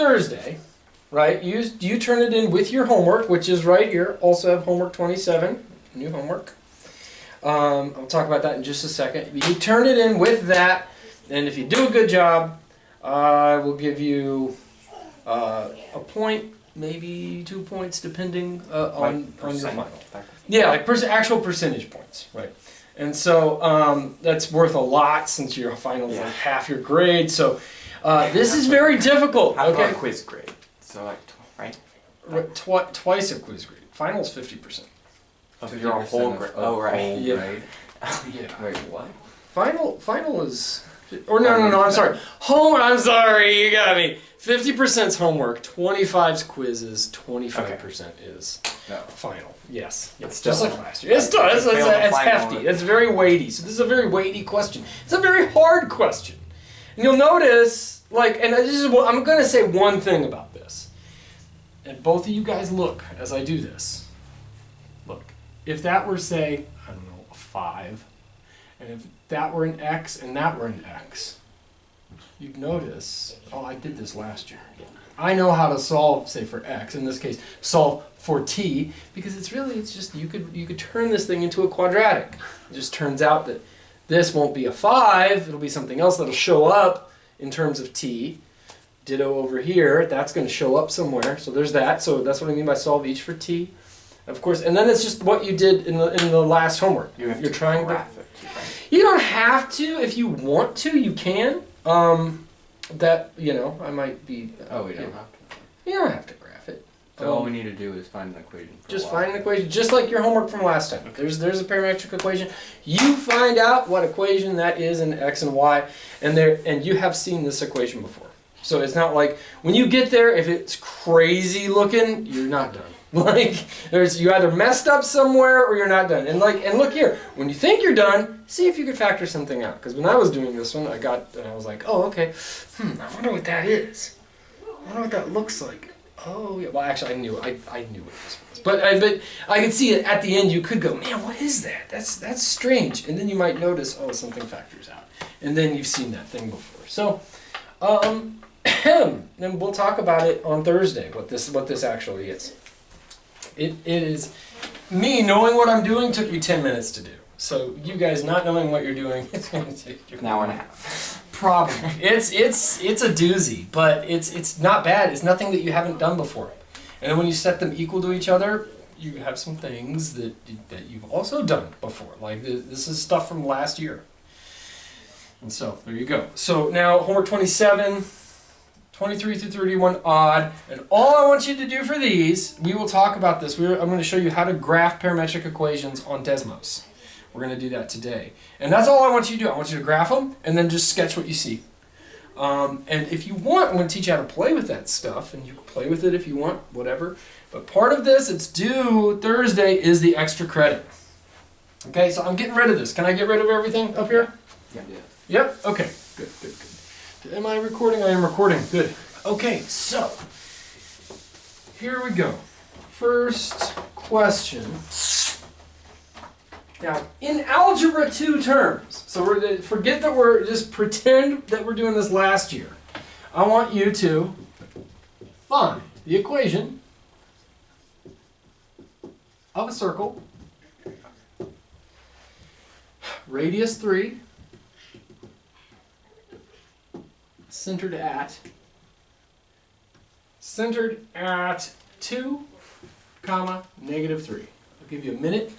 Thursday, right, you turn it in with your homework, which is right here. Also have homework 27, new homework. I'll talk about that in just a second. You turn it in with that, and if you do a good job, I will give you a point, maybe 2 points, depending on your final. Yeah, like actual percentage points, right? And so that's worth a lot since your final is like half your grade. So this is very difficult. Half okay, a quiz grade. So like, right? Twice a quiz grade. Final's 50%. Of your whole grade. Oh, right. Yeah. Grade. Yeah. Wait, what? Final is, or no, I'm sorry. I'm sorry, you got me. 50% is homework, 25's quizzes, 25% is final. Yes, just like last year. It's hefty. It's very weighty. So this is a very weighty question. It's a very hard question. And you'll notice, like, and I'm going to say one thing about this. And both of you guys look as I do this. Look, if that were, say, I don't know, a 5, and if that were an X and that were an X, you'd notice, oh, I did this last year. I know how to solve, say, for X, in this case, solve for T, because it's just, you could turn this thing into a quadratic. It just turns out that this won't be a 5, it'll be something else that'll show up in terms of T. Ditto over here, that's going to show up somewhere, so there's that. So that's what I mean by solve each for T. Of course, and then it's just what you did in the last homework. You're trying to graph it. You don't have to. If you want to, you can. That, I might be... Oh, we don't have to. You don't have to graph it. So all we need to do is find an equation. Just find an equation, just like your homework from last time. There's a parametric equation. You find out what equation that is in X and Y, and you have seen this equation before. So it's not like, when you get there, if it's crazy looking, you're not done. Like, you either messed up somewhere or you're not done. And look here, when you think you're done, see if you could factor something out. Because when I was doing this one, I was like, oh, okay, I wonder what that is. I wonder what that looks like. Oh, yeah. Well, actually, I knew what this was. But I could see it at the end. You could go, man, what is that? That's strange. And then you might notice, oh, something factors out. And then you've seen that thing before. So, then we'll talk about it on Thursday. What this actually is. It is me knowing what I'm doing took me 10 minutes to do. So you guys not knowing what you're doing, it's going to take you an hour and a half. Probably. It's a doozy, but it's not bad. It's nothing that you haven't done before. And when you set them equal to each other, you have some things that you've also done before. Like this is stuff from last year. And so there you go. So now homework 27. 23 through 31 odd, and all I want you to do for these, we will talk about this. I'm going to show you how to graph parametric equations on desmos. We're going to do that today. And that's all I want you to do. I want you to graph them and then just sketch what you see. And if you want, I'm going to teach you how to play with that stuff, and you can play with it if you want, whatever. But part of this, it's due Thursday, is the extra credit. Okay, so I'm getting rid of this. Can I get rid of everything up here? Yeah. Yep? Okay, good. Am I recording? I am recording. Good. Okay, so here we go. First question. Now, in Algebra 2 terms, so just pretend that we're doing this last year. I want you to find the equation of a circle, radius 3, centered at 2, -3. I'll give you a minute,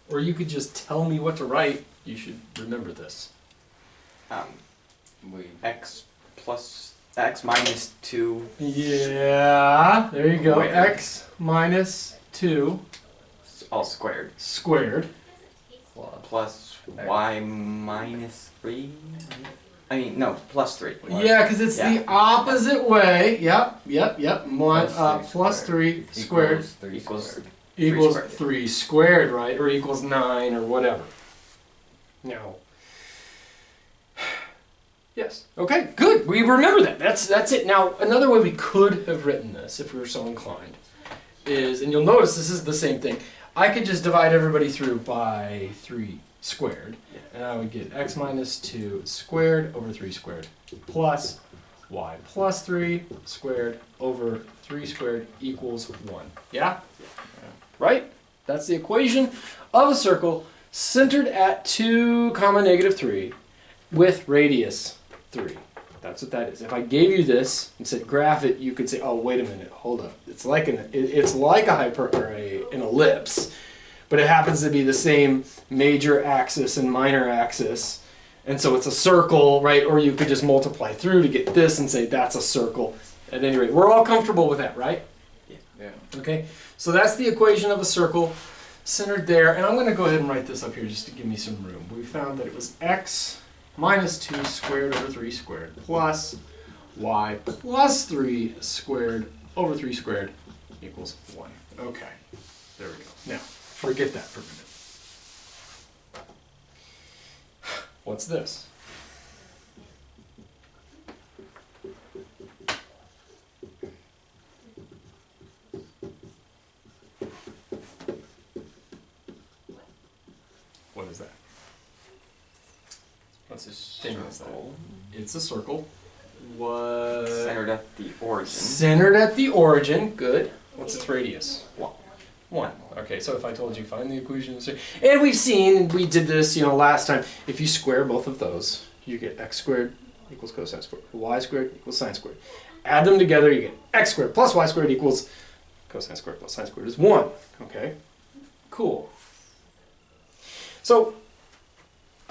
or you could just tell me what to write. You should remember this. X minus 2. Yeah, there you go. Squared. X minus 2 all squared. Plus y minus 3. I mean, no, plus 3. Yeah, because it's the opposite way. Yep. Plus 3 squared equals 3 squared, right? Or equals 9 or whatever. Now, yes. Okay, good. We remember that. That's it. Now, another way we could have written this, if we were so inclined, is, and you'll notice this is the same thing. I could just divide everybody through by 3 squared, and I would get x minus 2 squared over 3 squared plus y plus 3 squared over 3 squared equals 1. Yeah? Right? That's the equation of a circle centered at 2 comma negative 3 with radius 3. That's what that is. If I gave you this and said graph it, you could say, oh, wait a minute, hold up. It's like an ellipse, but it happens to be the same major axis and minor axis. And so it's a circle, right? Or you could just multiply through to get this and say that's a circle. At any rate, we're all comfortable with that, right? Yeah. Okay, so that's the equation of a circle centered there. And I'm going to go ahead and write this up here just to give me some room. We found that it was x minus 2 squared over 3 squared plus y plus 3 squared over 3 squared equals 1. Okay, there we go. Now, forget that for a minute. What's this? What is that? What's this thing? Circle. It's a circle. What? Centered at the origin. Centered at the origin. Good. What's its radius? 1. Okay, so if I told you find the equation, and we've seen, we did this, last time. If you square both of those, you get x squared equals cosine squared. Y squared equals sine squared. Add them together, you get x squared plus y squared equals cosine squared plus sine squared is 1. Okay, cool. So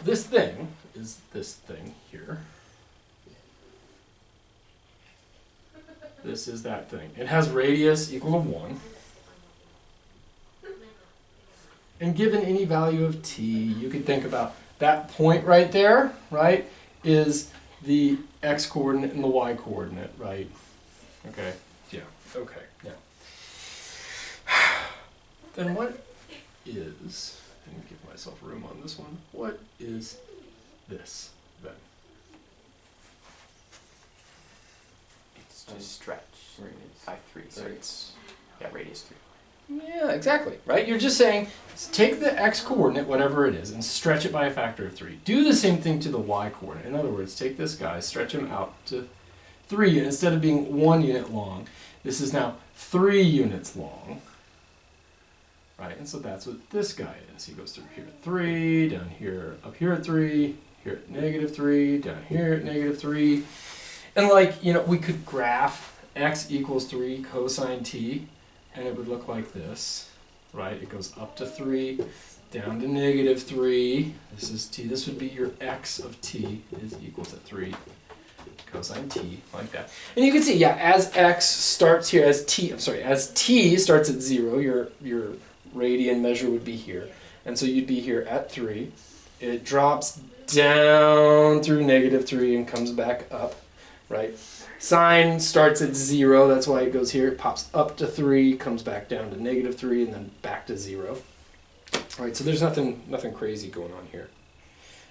this thing is this thing here. This is that thing. It has radius equal to 1. And given any value of t, you could think about that point right there, right, is the x-coordinate and the y-coordinate, right? Okay, yeah, okay, yeah. Then what is, let me give myself room on this one, what is this then? It's just stretch by 3. So it's, radius 3. Yeah, exactly, right? You're just saying, take the x-coordinate, whatever it is, and stretch it by a factor of 3. Do the same thing to the y-coordinate. In other words, take this guy, stretch him out to 3. Instead of being 1 unit long, this is now 3 units long. Right, and so that's what this guy is. He goes through here at 3, down here, up here at 3, here at negative 3, down here at negative 3. And we could graph x equals 3 cosine t. And it would look like this, right? It goes up to 3, down to negative 3. This is t. This would be your x of t is equal to 3 cosine t, like that. And you can see, as x starts here, as t starts at 0, your radian measure would be here. And so you'd be here at 3. It drops down through negative 3 and comes back up, right? Sine starts at 0, that's why it goes here. It pops up to 3, comes back down to negative 3, and then back to 0. All right, so there's nothing crazy going on here.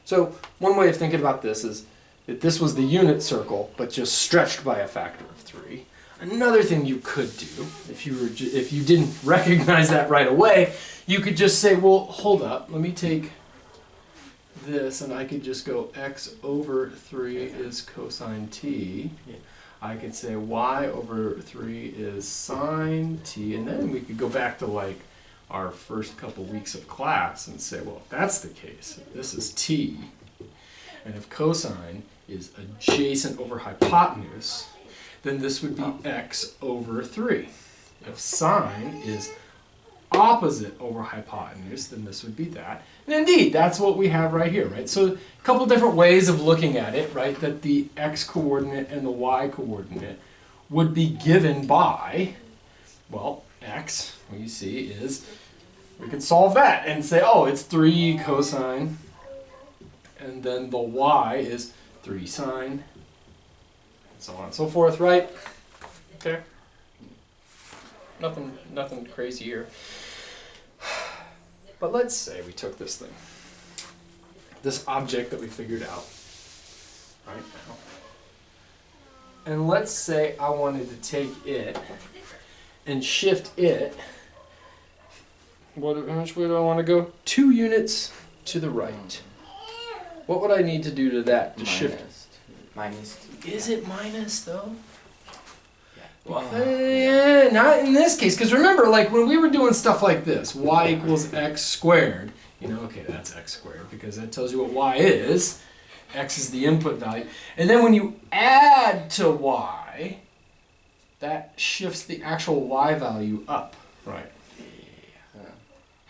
So one way of thinking about this is that this was the unit circle, but just stretched by a factor of 3. Another thing you could do, if you didn't recognize that right away, you could just say, well, hold up, let me take this, and I could just go x over 3 is cosine t. I could say y over 3 is sine t, and then we could go back to our first couple weeks of class and say, well, if that's the case, if this is t, and if cosine is adjacent over hypotenuse, then this would be x over 3. If sine is opposite over hypotenuse, then this would be that. And indeed, that's what we have right here, right? So a couple different ways of looking at it, right? That the x-coordinate and the y-coordinate would be given by, well, x, we see is, we could solve that and say, oh, it's 3 cosine, and then the y is 3 sine, and so on and so forth, right? Okay. Nothing crazy here. But let's say we took this thing, this object that we figured out right now, and let's say I wanted to take it and shift it. How much way do I want to go? 2 units to the right. What would I need to do to that to shift it? Minus 2. Is it minus though? Yeah. Yeah, not in this case, because remember, like when we were doing stuff like this, y equals x squared, you know, okay, that's x squared, because that tells you what y is. X is the input value. And then when you add to y, that shifts the actual y value up, right? Yeah.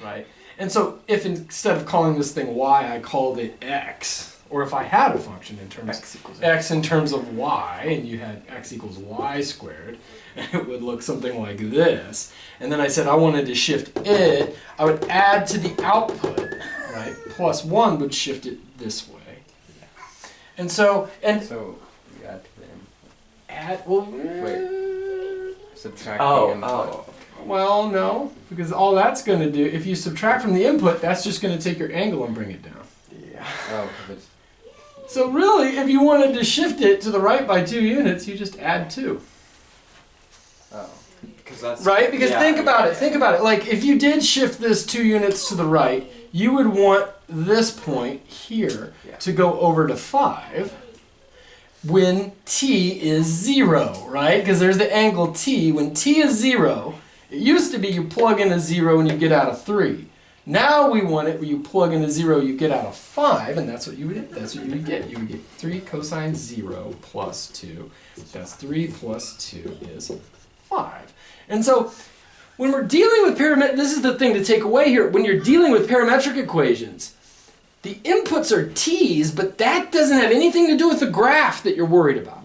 Right? And so if instead of calling this thing y, I called it x, or if I had a function in terms x in terms of y, and you had x equals y squared, it would look something like this. And then I said I wanted to shift it, I would add to the output, right? Plus 1 would shift it this way. And so, so we add to the input. Add, well, wait. Subtract the input. Well, no, because all that's going to do, if you subtract from the input, that's just going to take your angle and bring it down. Yeah. Oh, because so really, if you wanted to shift it to the right by 2 units, you just add 2. Oh, because that's right. Because think about it. Think about it. Like if you did shift this 2 units to the right, you would want this point here to go over to 5 when t is 0, right? Because there's the angle t. When t is 0, it used to be you plug in a 0 and you get out of 3. Now we want it where you plug in a 0, you get out of 5, and that's what you would get. You would get 3 cosine 0 plus 2. That's 3 plus 2 is 5. And so when we're dealing with parametric, this is the thing to take away here. When you're dealing with parametric equations, the inputs are t's, but that doesn't have anything to do with the graph that you're worried about,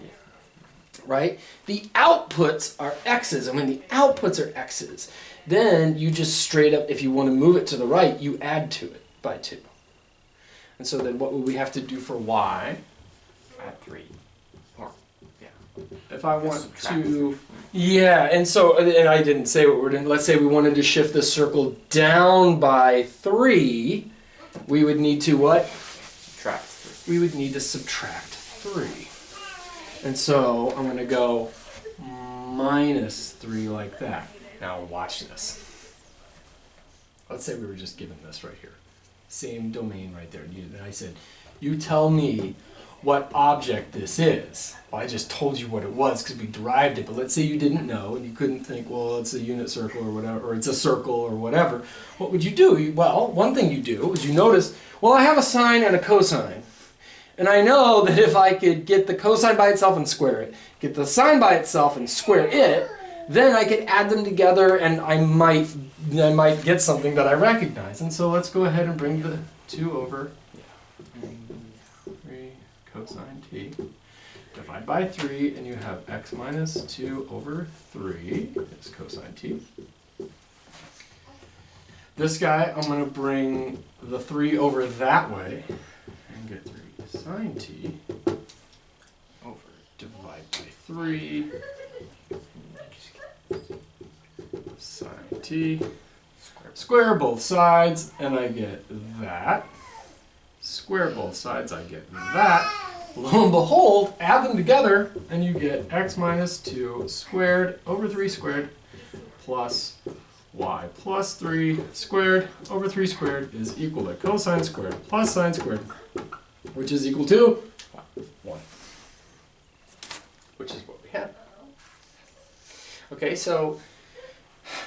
right? The outputs are x's, and when the outputs are x's, then you just straight up, if you want to move it to the right, you add to it by 2. And so then what would we have to do for y? Add 3. Or, yeah. If I want to, yeah, and so, and I didn't say what we're doing. Let's say we wanted to shift this circle down by 3, we would need to what? Subtract 3. We would need to subtract 3. And so I'm going to go minus 3 like that. Now watch this. Let's say we were just given this right here. Same domain right there. And I said, you tell me what object this is. Well, I just told you what it was because we derived it. But let's say you didn't know and you couldn't think, well, it's a unit circle or whatever, or it's a circle or whatever. What would you do? Well, one thing you do is you notice, well, I have a sine and a cosine. And I know that if I could get the cosine by itself and square it, get the sine by itself and square it, then I could add them together and I might get something that I recognize. And so let's go ahead and bring the 2 over 3 cosine t. Divide by 3 and you have x minus 2 over 3 is cosine t. This guy, I'm going to bring the 3 over that way and get 3 sine t over divide by 3 sine t, square both sides, and I get that. Square both sides, I get that. Lo and behold, add them together, and you get x minus 2 squared over 3 squared plus y plus 3 squared over 3 squared is equal to cosine squared plus sine squared, which is equal to 1, which is what we had. Okay, so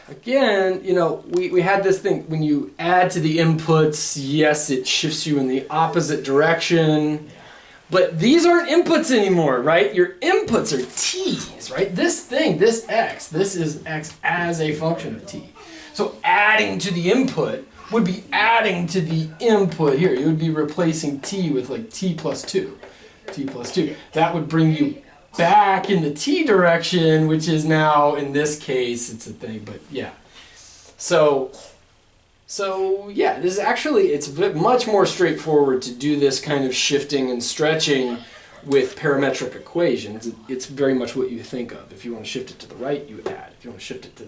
again, you know, we had this thing, when you add to the inputs, yes, it shifts you in the opposite direction, but these aren't inputs anymore, right? Your inputs are t's, right? This thing, this x, this is x as a function of t. So adding to the input would be adding to the input here. You would be replacing t with like t plus 2. T plus 2. That would bring you back in the t direction, which is now, in this case, it's a thing, but yeah. So yeah, this is actually, it's much more straightforward to do this kind of shifting and stretching with parametric equations. It's very much what you think of. If you want to shift it to the right, you add. If you want to shift it to,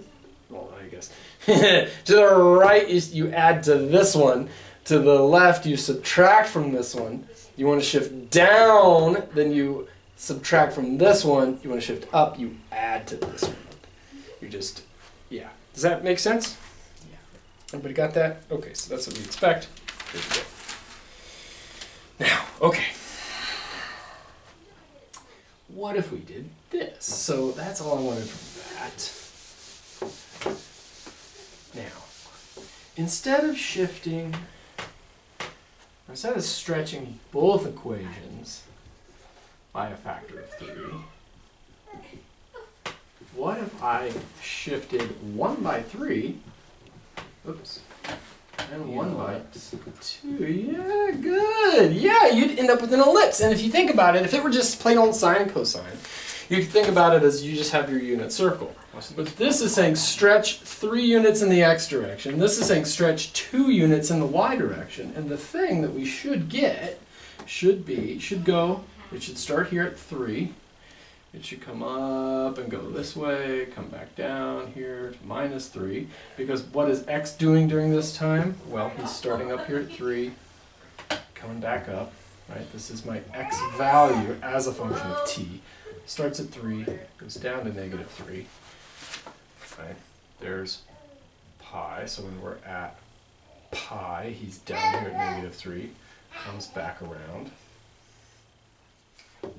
well, I guess, to the right, you add to this one. To the left, you subtract from this one. You want to shift down, then you subtract from this one. You want to shift up, you add to this one. You just, yeah. Does that make sense? Yeah. Everybody got that? Okay, so that's what we expect. Good to go. Now, okay. what if we did this? So that's all I wanted from that. Now, instead of stretching both equations by a factor of 3, what if I shifted 1 by 3, oops, and 1 by 2? Yeah, good. Yeah, you'd end up with an ellipse. And if you think about it, if it were just plain old sine and cosine, you could think about it as you just have your unit circle. But this is saying stretch 3 units in the x direction. This is saying stretch 2 units in the y direction. And the thing that we should get it should start here at 3. It should come up and go this way, come back down here to -3. Because what is x doing during this time? Well, he's starting up here at 3, coming back up, right? This is my x value as a function of t. Starts at 3, goes down to -3. Right? There's pi, so when we're at pi, he's down here at -3, comes back around.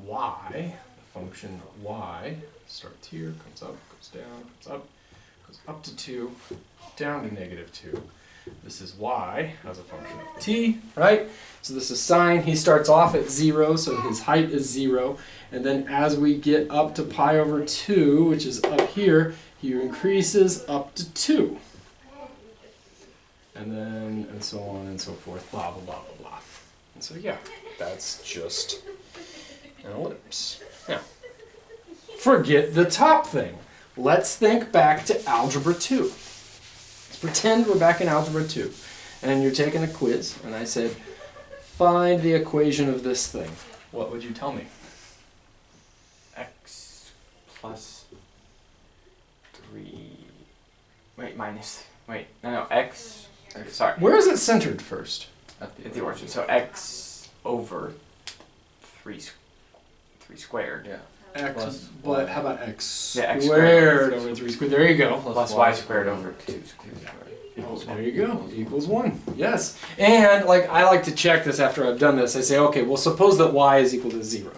Y, function y starts here, comes up, goes down, goes up to 2, down to -2. This is y as a function of t, right? So this is sine. He starts off at 0, so his height is 0. And then as we get up to pi over 2, which is up here, he increases up to 2. And so on and so forth, blah, blah, blah, blah, blah. And so yeah, that's just an ellipse. Now, forget the top thing. Let's think back to Algebra 2. Let's pretend we're back in Algebra 2. And you're taking a quiz, and I said, find the equation of this thing. What would you tell me? X plus 3... Wait, minus... Wait, no, x... Sorry. Where is it centered first? At the origin. So x over 3 squared. Yeah. X, Plus but y. how about x Yeah, x squared over 3 squared? There you go. Plus y squared over 2 squared. Equals, there you go. Equals 1. Yes. And I like to check this after I've done this. I say, okay, well, suppose that y is equal to 0.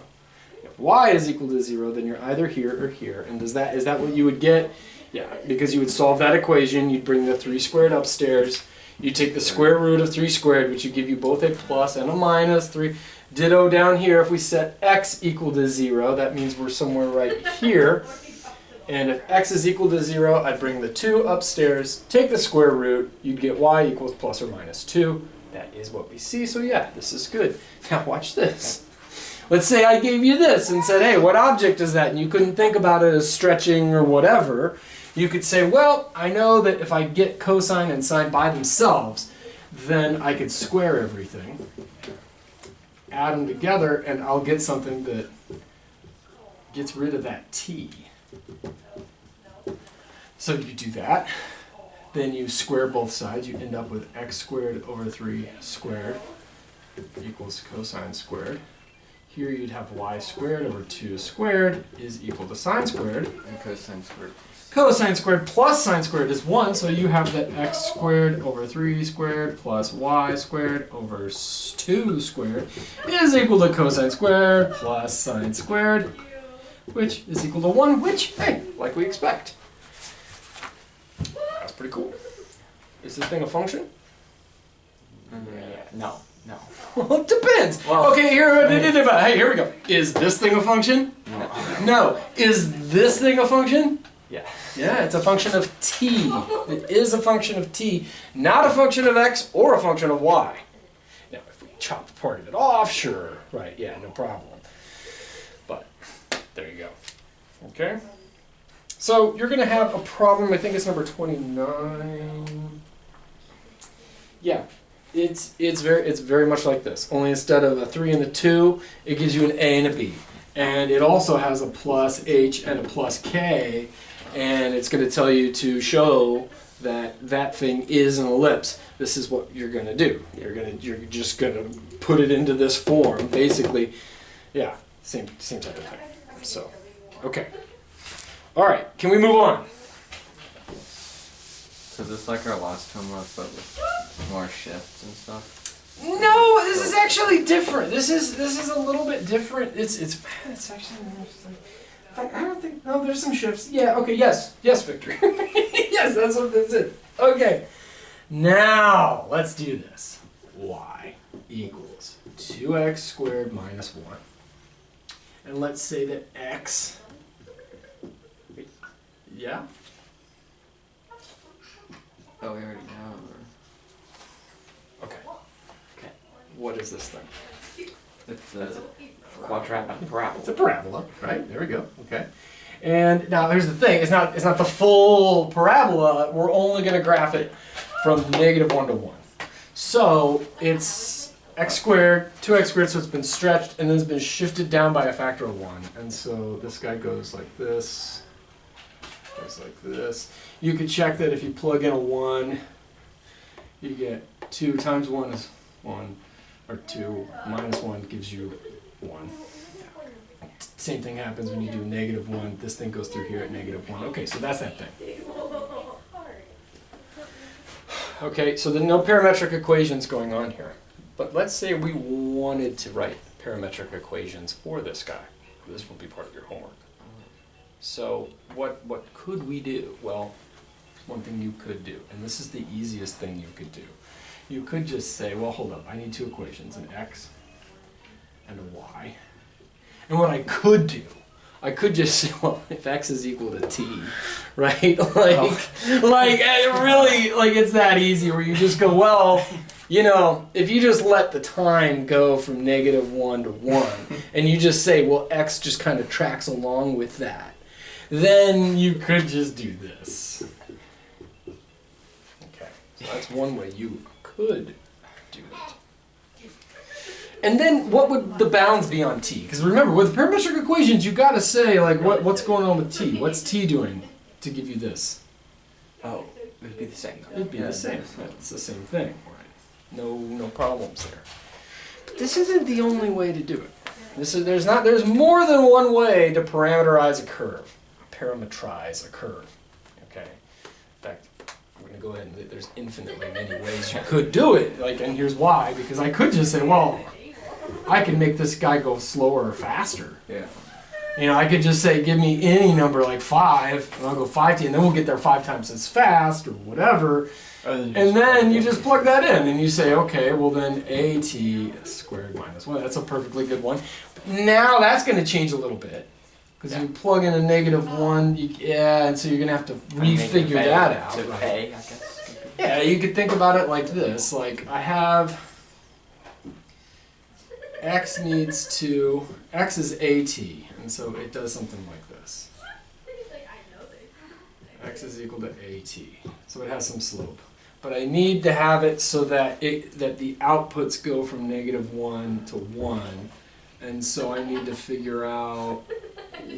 If y is equal to 0, then you're either here or here. And is that what you would get? Yeah, because you would solve that equation. You'd bring the 3 squared upstairs. You take the square root of 3 squared, which would give you both a plus and a minus 3. Ditto down here, if we set x equal to 0, that means we're somewhere right here. And if x is equal to 0, I'd bring the 2 upstairs, take the square root, you'd get y equals plus or minus 2. That is what we see, so yeah, this is good. Now watch this. Let's say I gave you this and said, hey, what object is that? And you couldn't think about it as stretching or whatever. You could say, well, I know that if I get cosine and sine by themselves, then I could square everything, add them together, and I'll get something that gets rid of that t. So you do that, then you square both sides, you end up with x squared over 3 squared equals cosine squared. Here you'd have y squared over 2 squared is equal to sine squared. And cosine squared. Cosine squared plus sine squared is 1, so you have that x squared over 3 squared plus y squared over 2 squared is equal to cosine squared plus sine squared, which is equal to 1, which, hey, like we expect. That's pretty cool. Is this thing a function? No. Well, it depends. Well, okay, here we go. Is this thing a function? No. No. Is this thing a function? Yeah. Yeah, it's a function of t. It is a function of t, not a function of x or a function of y. Now, if we chop part of it off, sure. Right, yeah, no problem. But, there you go. Okay? So, you're going to have a problem, I think it's number 29. Yeah. It's very much like this, only instead of a 3 and a 2, it gives you an A and a B. And it also has a plus H and a plus K, and it's going to tell you to show that that thing is an ellipse. This is what you're going to do. You're just going to put it into this form, basically. Yeah, same type of thing. So, okay. All right, can we move on? So just like our last homework, but with more shifts and stuff? No, this is actually different. This is a little bit different. It's actually interesting. I don't think, no, there's some shifts. Yeah, okay, yes, Victor. Yes, that's what this is. Okay, now let's do this. Y equals 2x squared minus 1. And let's say that x, yeah? Oh, we already know. Okay. What is this thing? It's a parabola. It's a parabola, right? There we go. Okay. And now here's the thing: it's not the full parabola. We're only going to graph it from -1 to 1. So it's x squared, 2x squared. So it's been stretched and then it's been shifted down by a factor of 1. And so this guy goes like this. Goes like this. You could check that if you plug in a 1, you get 2 times 1 is 1. Or 2 minus 1 gives you 1. Same thing happens when you do -1. This thing goes through here at -1. Okay, so that's that thing. Okay, so there's no parametric equations going on here. But let's say we wanted to write parametric equations for this guy. This will be part of your homework. So what could we do? Well, one thing you could do, and this is the easiest thing you could do. You could just say, well, hold up, I need 2 equations, an x and a y. And what I could do, I could just say, well, if x is equal to t, right? Like it's that easy where you just go, well, you know, if you just let the time go from -1 to 1, and you just say, well, x just kind of tracks along with that, then you could just do this. Okay, so that's one way you could do it. And then what would the bounds be on t? Because remember, with parametric equations, you got to say, like, what's going on with t? What's t doing to give you this? Oh, it would be the same. It would be the same. It's the same thing, right? No problems there. But this isn't the only way to do it. There's more than one way to parameterize a curve. Parametrize a curve. Okay. In fact, we're going to go ahead and there's infinitely many ways you could do it. And here's why. Because I could just say, well, I can make this guy go slower or faster. Yeah. You know, I could just say, give me any number like 5, and I'll go 5t, and then we'll get there 5 times as fast or whatever. And then you just plug that in, and you say, okay, well then at squared minus 1. That's a perfectly good one. Now that's going to change a little bit. Because you plug in a -1, and so you're going to have to refigure that out. To right? A, I guess. Yeah, you could think about it like this. Like, I have x is at, and so it does something like this. X is equal to at, so it has some slope. But I need to have it so that the outputs go from -1 to 1, and so I need to figure out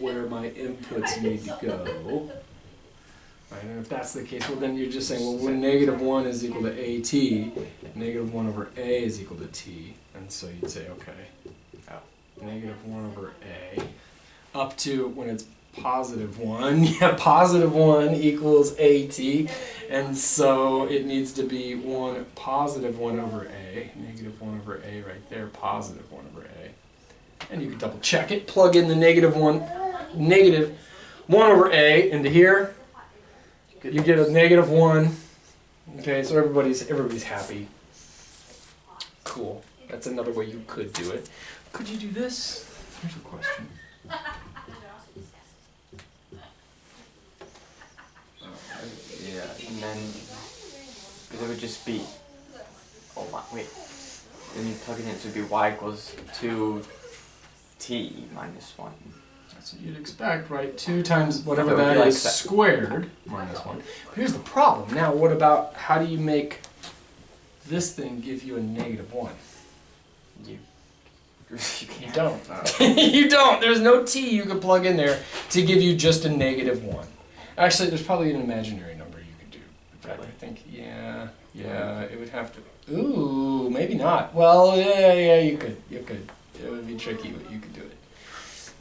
where my inputs need to go. Right, and if that's the case, well then you're just saying, well, when -1 is equal to at, -1 over a is equal to t, and so you'd say, okay, -1 over a, up to when it's +1, yeah, +1 equals at, and so it needs to be +1 over a, -1 over a right there, +1 over a. And you can double check it, plug in the -1 over a into here, you get a -1. Okay, so everybody's happy. Cool. That's another way you could do it. Could you do this? Here's a question. Yeah, and then because it would just be. Oh wait. When you plug it in, it would be y equals 2t minus 1. That's what you'd expect, right? 2 times whatever that is squared minus 1. But here's the problem. Now, what about how do you make this thing give you a -1? You don't. You don't. There's no t you could plug in there to give you just a -1. Actually, there's probably an imaginary number you could do. I think, yeah, it would have to. Ooh, maybe not. Well, yeah, you could. It would be tricky, but you could do it.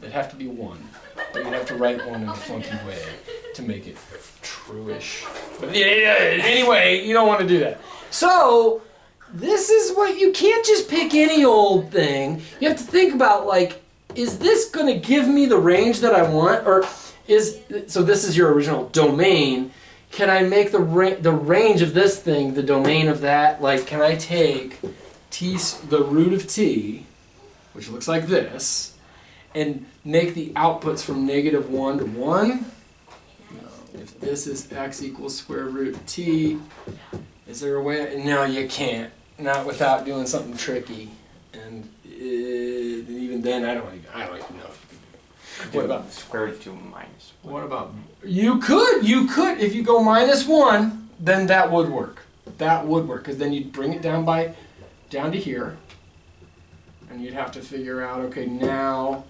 It'd have to be 1. But you'd have to write 1 in a funky way to make it true-ish. But yeah, anyway, you don't want to do that. So, this is what, you can't just pick any old thing. You have to think about, like, is this going to give me the range that I want? Or so this is your original domain. Can I make the range of this thing the domain of that? Like, can I take the root of t, which looks like this, and make the outputs from -1 to 1? No. If this is x equals square root t, is there a way? No, you can't. Not without doing something tricky. And even then, I don't even know. What about square root 2 minus 1? What about, you could, if you go -1, then that would work. That would work, because then you'd bring it down to here, and you'd have to figure out, okay, now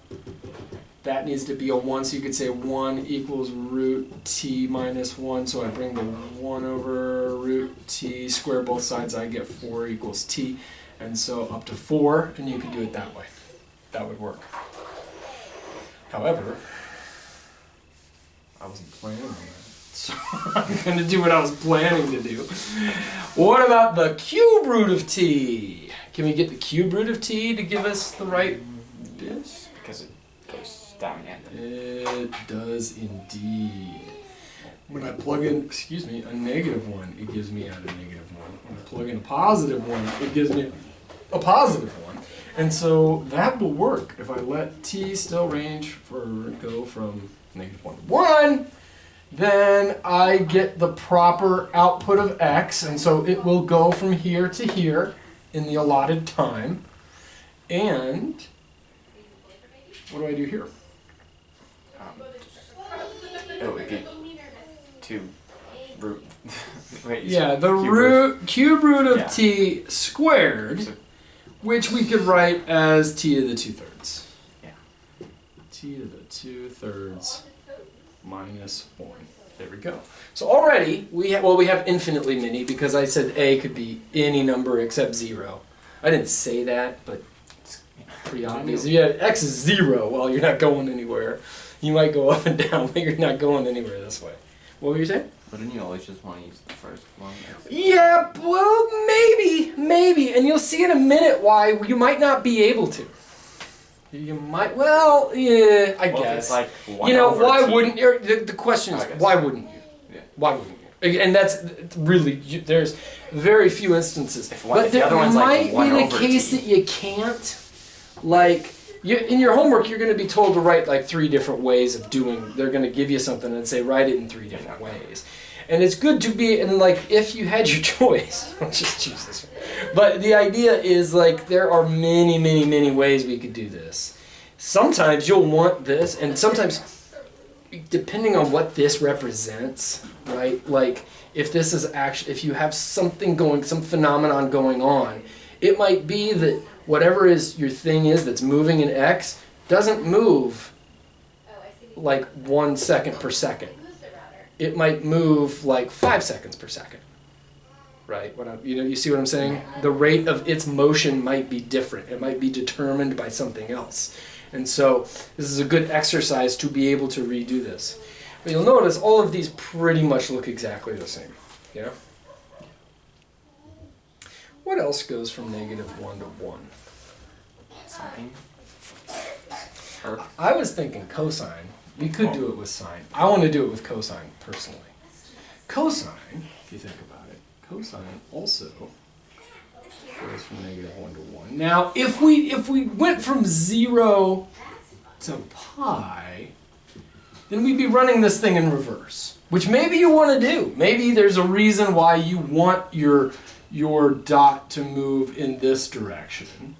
that needs to be a 1, so you could say 1 equals root t minus 1, so I bring the 1 over root t, square both sides, I get 4 equals t, and so up to 4, and you could do it that way. That would work. However, I wasn't planning on that, so I'm going to do what I was planning to do. What about the cube root of t? Can we get the cube root of t to give us the right bit? Because it goes down the end. It does indeed. When I plug in, excuse me, a -1, it gives me out a -1. When I plug in a +1, it gives me a +1. And so that will work if I let t still go from -1 to 1, then I get the proper output of x, and so it will go from here to here in the allotted time. And what do I do here? It would be 2 root. Wait, yeah, the cube root of t squared. So, which we could write as t to the 2/3. Yeah. T to the 2/3 minus 1. There we go. So already we have infinitely many, because I said a could be any number except 0. I didn't say that, but it's pretty obvious. If you have x is 0, well, you're not going anywhere. You might go up and down, but you're not going anywhere this way. What were you saying? Wouldn't you always just want to use the first one? Yeah, well, maybe. And you'll see in a minute why you might not be able to. You might, well, yeah, I guess. It's like why wouldn't you? The question is, why wouldn't you? Yeah. Why wouldn't you? And that's really, there's very few instances. But there might be the case that you can't. Like, in your homework, you're going to be told to write like 3 different ways of doing. They're going to give you something and say, write it in 3 different ways. And it's good to be, and like, if you had your choice, just choose this one. But the idea is, like, there are many ways we could do this. Sometimes you'll want this, and sometimes, depending on what this represents, right? Like, if this is actually, if you have something some phenomenon going on, it might be that whatever your thing is that's moving in x doesn't move like 1 second per second. It might move like 5 seconds per second, right? You see what I'm saying? The rate of its motion might be different. It might be determined by something else. And so this is a good exercise to be able to redo this. But you'll notice all of these pretty much look exactly the same. Yeah? What else goes from -1 to 1? Sine. I was thinking cosine. We could do it with sine. I want to do it with cosine, personally. Cosine, if you think about it, cosine also goes from -1 to 1. Now, if we went from 0 to pi, then we'd be running this thing in reverse, which maybe you want to do. Maybe there's a reason why you want your dot to move in this direction.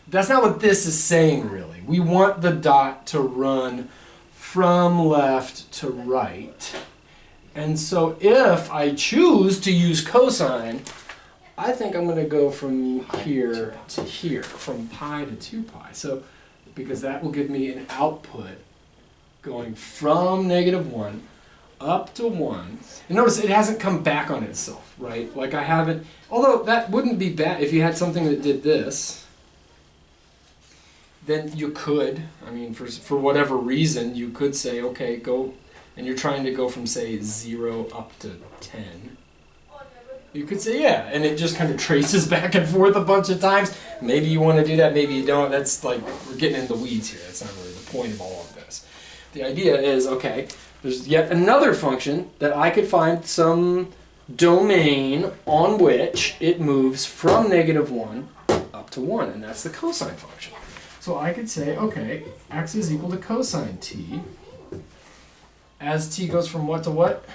That's not what this is saying, really. We want the dot to run from left to right. And so if I choose to use cosine, I think I'm going to go from here to here, from pi to 2 pi. So, because that will give me an output going from -1 up to 1. And notice it hasn't come back on itself, right? Like I haven't, although that wouldn't be bad if you had something that did this. Then you could, I mean, for whatever reason, you could say, okay, go, and you're trying to go from, say, 0 up to 10. You could say, yeah, and it just kind of traces back and forth a bunch of times. Maybe you want to do that, maybe you don't. That's like, we're getting in the weeds here. That's not really the point of all of this. The idea is, okay, there's yet another function that I could find some domain on which it moves from -1 up to 1, and that's the cosine function. So I could say, okay, x is equal to cosine t, as t goes from what to what?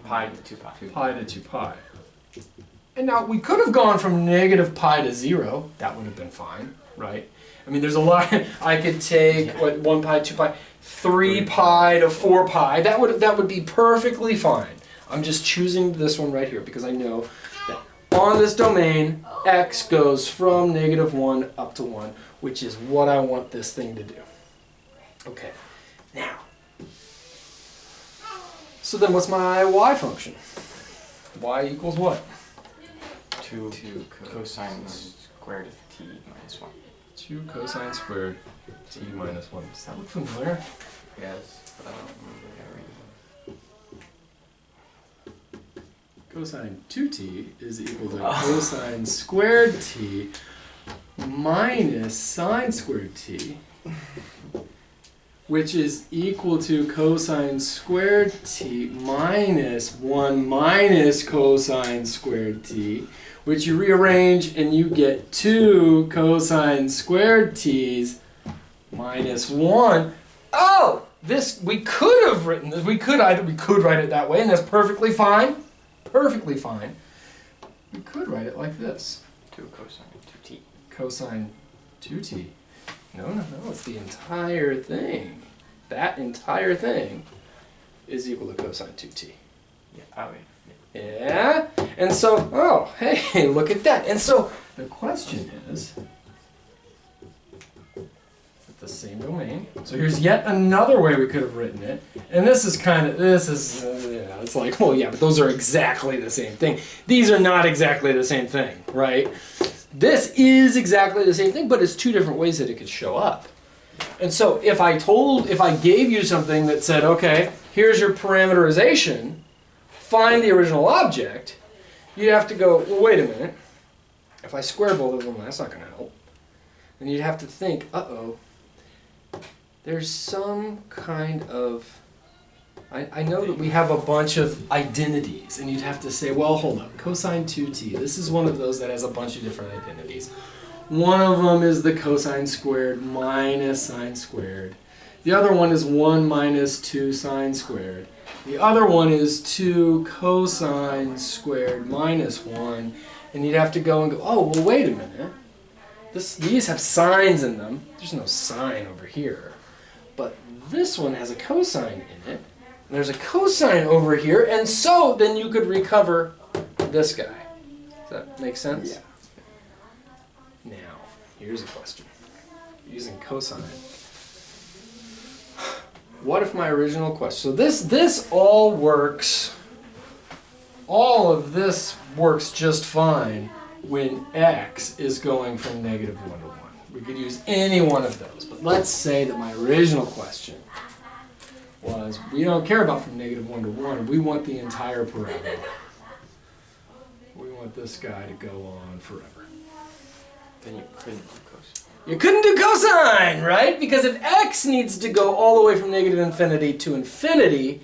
Pi to 2 pi. Pi to 2 pi. And now we could have gone from -pi to 0. That would have been fine, right? I mean, there's a lot. I could take what 1 pi, 2 pi, 3 pi to 4 pi. That would be perfectly fine. I'm just choosing this one right here because I know that on this domain, x goes from -1 up to 1, which is what I want this thing to do. Okay, now. So then what's my y function? Y equals what? 2 cosine squared of t minus 1. 2 cosine squared t minus 1. Does that look familiar? Yes, but I don't remember that. Cosine 2t is equal to cosine squared t minus sine squared t, which is equal to cosine squared t minus 1 minus cosine squared t, which you rearrange and you get 2 cosine squared t's minus 1. Oh! This, we could have written this, we could write it that way, and that's perfectly fine. Perfectly fine. We could write it like this. 2 cosine 2t. Cosine 2t. No, it's the entire thing. That entire thing is equal to cosine 2t. Yeah. Oh, yeah. Yeah? And so, oh, hey, look at that. And so, the question is, with the same domain, so here's yet another way we could have written it. And this is yeah, it's like, well, yeah, but those are exactly the same thing. These are not exactly the same thing, right? This is exactly the same thing, but it's two different ways that it could show up. And so if I gave you something that said, okay, here's your parameterization, find the original object, you'd have to go, well, wait a minute. If I square both of them, that's not going to help. And you'd have to think, uh-oh, there's some kind of, I know that we have a bunch of identities, and you'd have to say, well, hold up, cosine 2t, this is one of those that has a bunch of different identities. One of them is the cosine squared minus sine squared. The other one is 1 minus 2 sine squared. The other one is 2 cosine squared minus 1. And you'd have to go and go, oh, well, wait a minute. These have sines in them. There's no sine over here. But this one has a cosine in it. And there's a cosine over here. And so then you could recover this guy. Does that make sense? Yeah. Now, here's a question. Using cosine. What if my original question... So this all works... All of this works just fine when x is going from -1 to 1. We could use any one of those. But let's say that my original question was, we don't care about from -1 to 1. We want the entire parabola. We want this guy to go on forever. Then you couldn't do cosine. You couldn't do cosine, right? Because if x needs to go all the way from -infinity to infinity,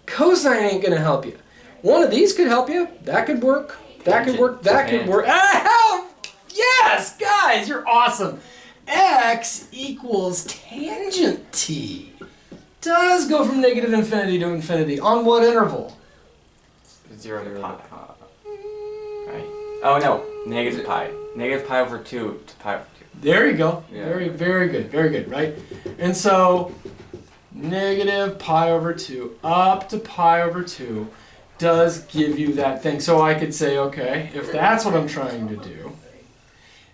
cosine ain't going to help you. One of these could help you. That could work. That could work. That could work. Ah, yes, guys, you're awesome. X equals tangent t. Does go from -infinity to infinity. On what interval? 0 to pi. Right? Oh no, negative pi. Negative pi over 2 to pi over 2. There you go. Yeah. Very good, right? And so, negative pi over 2 up to pi over 2 does give you that thing. So I could say, okay, if that's what I'm trying to do,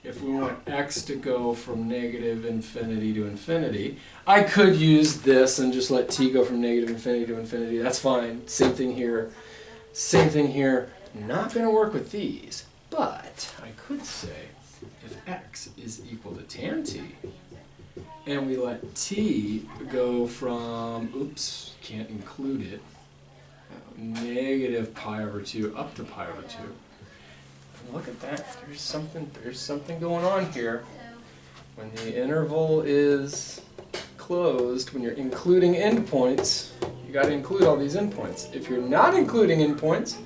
if we want x to go from -infinity to infinity, I could use this and just let t go from -infinity to infinity. That's fine. Same thing here. Same thing here. Not going to work with these, but I could say if x is equal to tan t, and we let t go from, oops, can't include it, negative pi over 2 up to pi over 2. And look at that. There's something going on here. When the interval is closed, when you're including endpoints, you got to include all these endpoints. If you're not including endpoints,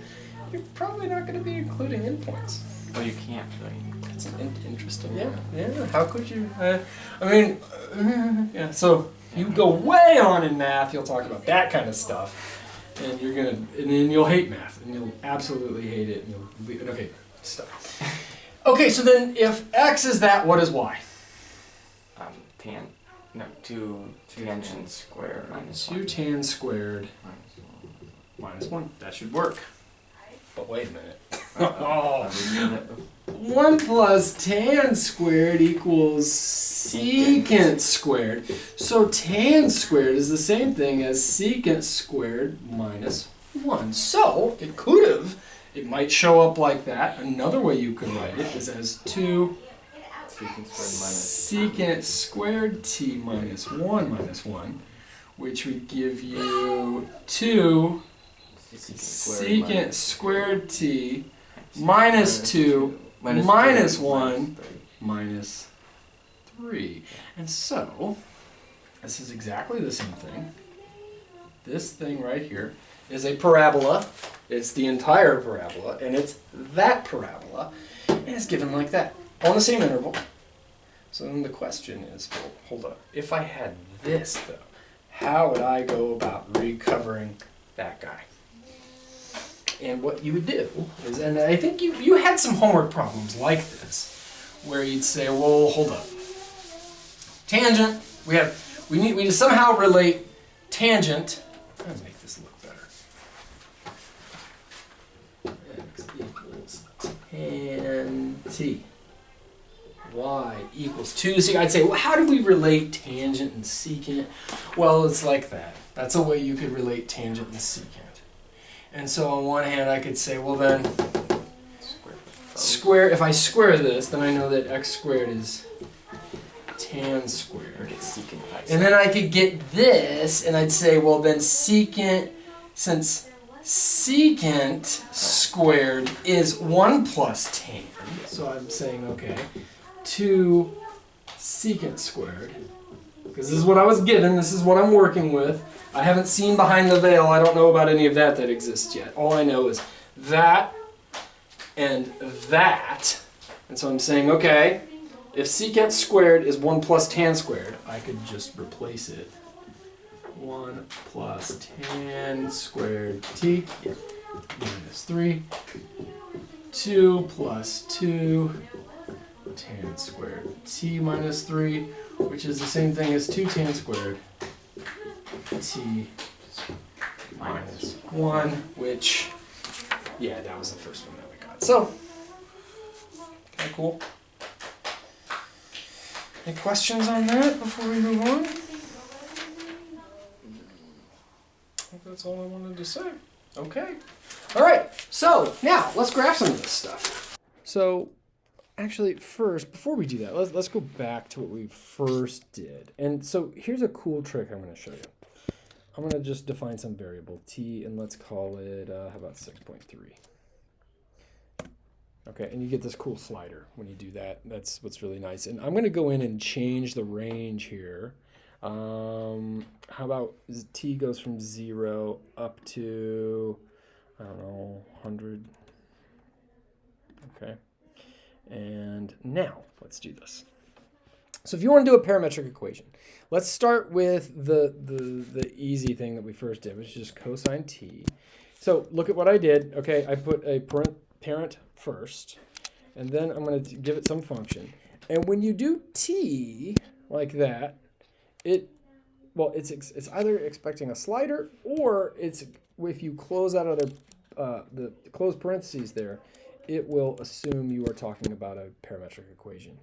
you're probably not going to be including endpoints. Well, you can't really. That's an interesting. Yeah. How could you? Yeah. So you go way on in math. You'll talk about that kind of stuff, and and then you'll hate math, and you'll absolutely hate it. And you'll okay, stop. Okay, so then if x is that, what is y? 2 tangent squared minus 2 tan squared minus 1. That should work. But wait a minute. 1 plus tan squared equals secant squared. So tan squared is the same thing as secant squared minus 1. So it might show up like that. Another way you could write it is as 2 secant squared t minus 1, which would give you 2 secant squared t minus 2 minus 1 minus 3. And so, this is exactly the same thing. This thing right here is a parabola. It's the entire parabola, and it's that parabola, and it's given like that, on the same interval. So then the question is, well, hold up. If I had this, though, how would I go about recovering that guy? And what you would do is, and I think you had some homework problems like this, where you'd say, well, hold up. Tangent, we need to somehow relate tangent. I'm going to make this look better. X equals tan t. Y equals 2. See, I'd say, well, how do we relate tangent and secant? Well, it's like that. That's a way you could relate tangent and secant. And so on one hand, I could say, well then, if I square this, then I know that x squared is tan squared. And then I could get this, and I'd say, well then secant, since secant squared is 1 plus tan, so I'm saying, okay, 2 secant squared, because this is what I was given, this is what I'm working with. I haven't seen behind the veil. I don't know about any of that exists yet. All I know is that and that. And so I'm saying, okay, if secant squared is 1 plus tan squared, I could just replace it. 1 plus tan squared t minus 3. 2 plus 2 tan squared t minus 3, which is the same thing as 2 tan squared t minus 1, which, yeah, that was the first one that we got. So, kind of cool. Any questions on that before we move on? I think that's all I wanted to say. Okay. All right. So, now, let's graph some of this stuff. So, actually, first, before we do that, let's go back to what we first did. And so, here's a cool trick I'm going to show you. I'm going to just define some variable t, and let's call it, how about 6.3? Okay, and you get this cool slider when you do that. That's what's really nice. And I'm going to go in and change the range here. How about t goes from 0 up to, I don't know, 100. Okay. And now, let's do this. So if you want to do a parametric equation, let's start with the easy thing that we first did, which is just cosine t. So look at what I did. Okay, I put a parent first, and then I'm going to give it some function. And when you do t like that, it's either expecting a slider, or it's, if you close out of the closed parentheses there, it will assume you are talking about a parametric equation.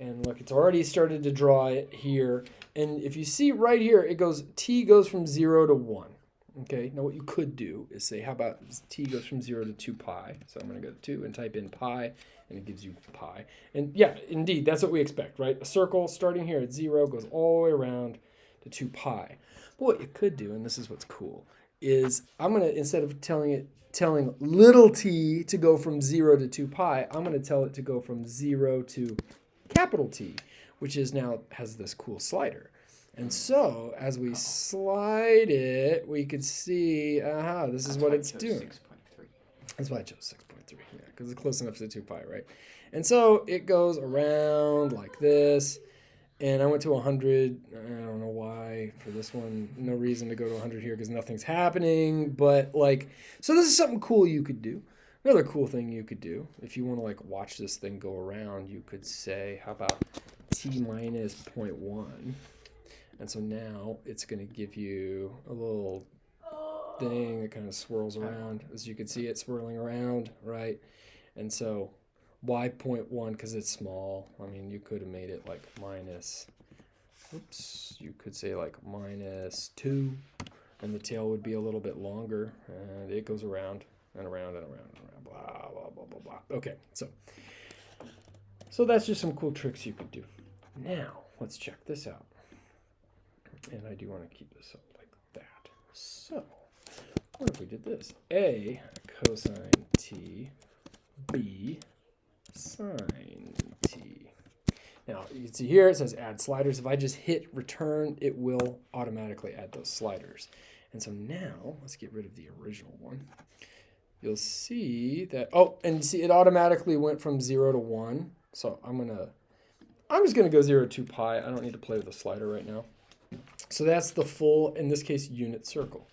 And look, it's already started to draw it here. And if you see right here, it goes, t goes from 0 to 1. Okay, now what you could do is say, how about t goes from 0 to 2 pi? So I'm going to go to 2 and type in pi, and it gives you pi. And yeah, indeed, that's what we expect, right? A circle starting here at 0 goes all the way around to 2 pi. But what you could do, and this is what's cool, is I'm going to, instead of telling little t to go from 0 to 2 pi, I'm going to tell it to go from 0 to capital T, which is now has this cool slider. And so as we slide it, we could see, this is what it's doing. 6.3. That's why I chose 6.3, yeah, because it's close enough to 2 pi, right? And so it goes around like this. And I went to 100. I don't know why for this one. No reason to go to 100 here because nothing's happening. But like, so this is something cool you could do. Another cool thing you could do, if you want to like watch this thing go around, you could say, how about t minus 0.1? And so now it's going to give you a little thing that kind of swirls around. As you can see it swirling around, right? And so y 0.1 because it's small. I mean, you could have made it like minus, you could say like minus 2, and the tail would be a little bit longer, and it goes around and around and around and around, blah, blah, blah, blah, blah. Okay, so that's just some cool tricks you could do. Now, let's check this out. And I do want to keep this up like that. So, what if we did this? A cosine t, b sine t. Now, you can see here it says add sliders. If I just hit return, it will automatically add those sliders. And so now, let's get rid of the original one. You'll see that, and see it automatically went from 0 to 1. So I'm just going to go 0 to 2 pi. I don't need to play with the slider right now. So that's the full, in this case, unit circle.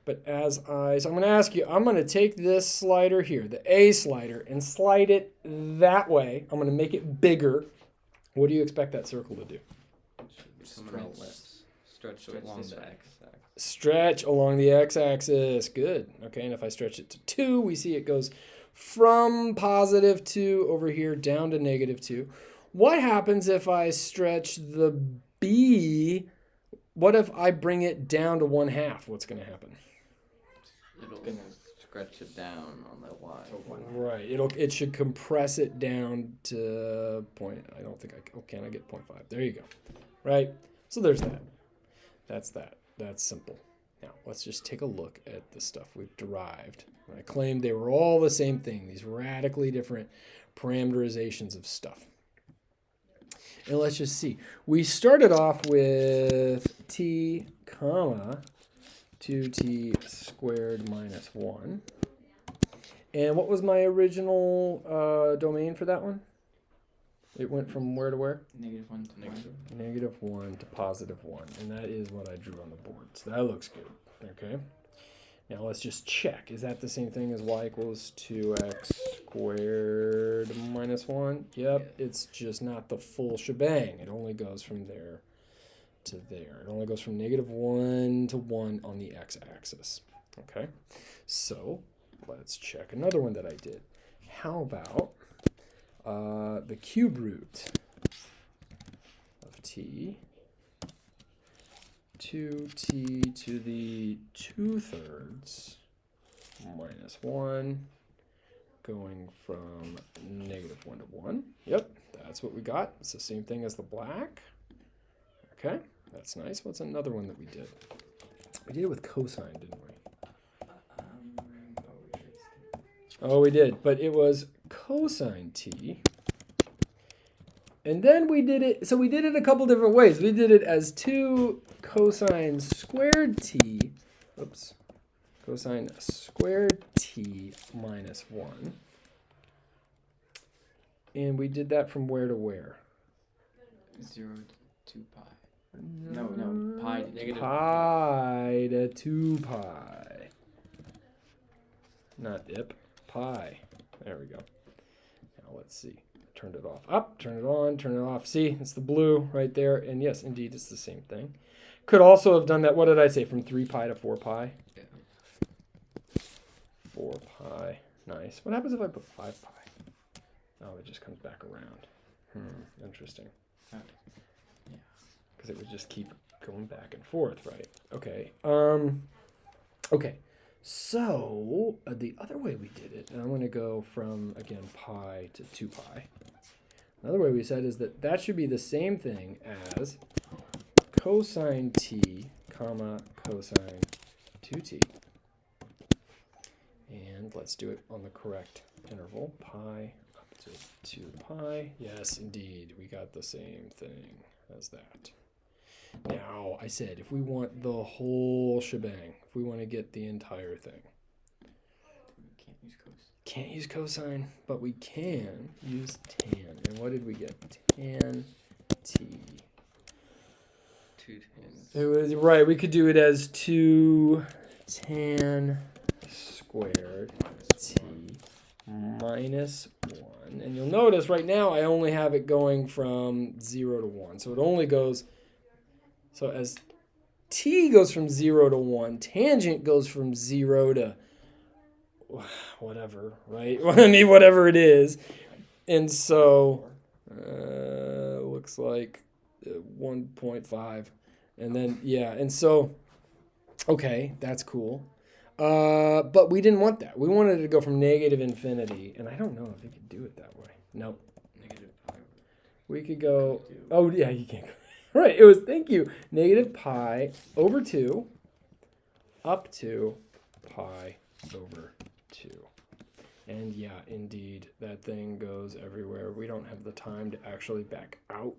But so I'm going to ask you, I'm going to take this slider here, the A slider, and slide it that way. I'm going to make it bigger. What do you expect that circle to do? Stretch along the x-axis. Stretch along the x-axis. Good. Okay, and if I stretch it to 2, we see it goes from positive 2 over here down to negative 2. What happens if I stretch the B? What if I bring it down to 1/2? What's going to happen? It'll stretch it down on the y. Right. It should compress it down to point. I don't think can I get 0.5? There you go. Right. So there's that. That's that. That's simple. Now let's just take a look at the stuff we've derived. I claimed they were all the same thing. These radically different parameterizations of stuff. And let's just see. We started off with t comma 2t squared minus 1. And what was my original domain for that one? It went from where to where? -1 to negative. -1 to +1. And that is what I drew on the board. So that looks good. Okay. Now let's just check. Is that the same thing as y equals 2x squared minus 1? Yep. It's just not the full shebang. It only goes from there to there. It only goes from -1 to 1 on the x-axis. Okay. So let's check another one that I did. How about the cube root of t, 2t to the 2/3 minus 1, going from -1 to 1. Yep, that's what we got. It's the same thing as the black. Okay, that's nice. What's another one that we did? We did it with cosine, didn't we? Oh, we did, but it was cosine t. And then we did it, so we did it a couple different ways. We did it as 2 cosine squared t, cosine squared t minus 1. And we did that from where to where? 0 to 2 pi. No, pi to negative. Pi to 2 pi. Not ip, pi. There we go. Now let's see. Turned it off. Up, turn it on, turn it off. See, it's the blue right there. And yes, indeed, it's the same thing. Could also have done that. What did I say? From 3 pi to 4 pi? Yeah. 4 pi. Nice. What happens if I put 5 pi? Oh, it just comes back around. Interesting. Yeah. Because it would just keep going back and forth, right? Okay. Okay. So the other way we did it, and I'm going to go from, again, pi to 2 pi. Another way we said is that should be the same thing as cosine t, comma, cosine 2t. And let's do it on the correct interval. Pi up to 2 pi. Yes, indeed. We got the same thing as that. Now, I said if we want the whole shebang, if we want to get the entire thing. Can't use cosine. Can't use cosine, but we can use tan. And what did we get? Tan t. 2 tans. It was right. We could do it as 2 tan squared t minus 1. And you'll notice right now I only have it going from 0 to 1. So it only goes, so as t goes from 0 to 1, tangent goes from 0 to whatever, right? I mean, whatever it is. And so looks like 1.5. And then, yeah, and so, okay, that's cool. But we didn't want that. We wanted it to go from negative infinity. And I don't know if you could do it that way. Nope. Negative pi. We could go, oh, yeah, you can't go. Right, it was, thank you, negative pi over 2 up to pi over 2. And yeah, indeed, that thing goes everywhere. We don't have the time to actually back out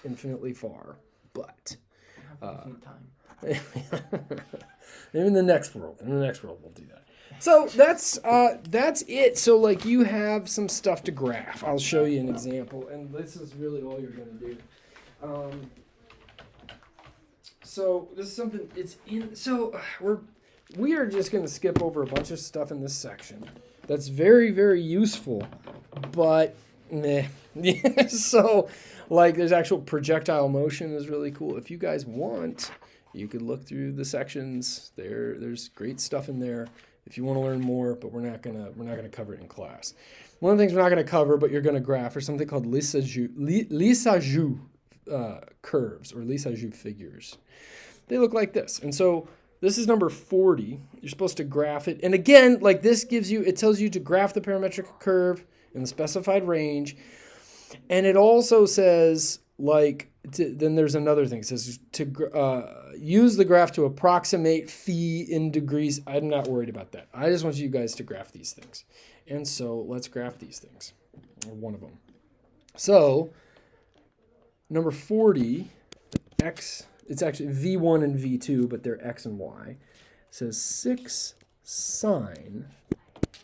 infinitely far, but Time. maybe in the next world. In the next world, we'll do that. So that's it. So like you have some stuff to graph. I'll show you an example, and this is really all you're going to do. So this is something. It's in. So we are just going to skip over a bunch of stuff in this section. That's very, very useful, but meh. So, like, there's actual projectile motion is really cool. If you guys want, you could look through the sections. There's great stuff in there if you want to learn more, but we're not gonna cover it in class. One of the things we're not gonna cover, but you're gonna graph, are something called Lissajous curves or Lissajous figures. They look like this, and so. This is number 40. You're supposed to graph it. And again, like this it tells you to graph the parametric curve in the specified range. And it also says, then there's another thing. It says to use the graph to approximate phi in degrees. I'm not worried about that. I just want you guys to graph these things. And so let's graph these things, or one of them. So number 40, x. It's actually V1 and V2, but they're X and Y. It says 6 sine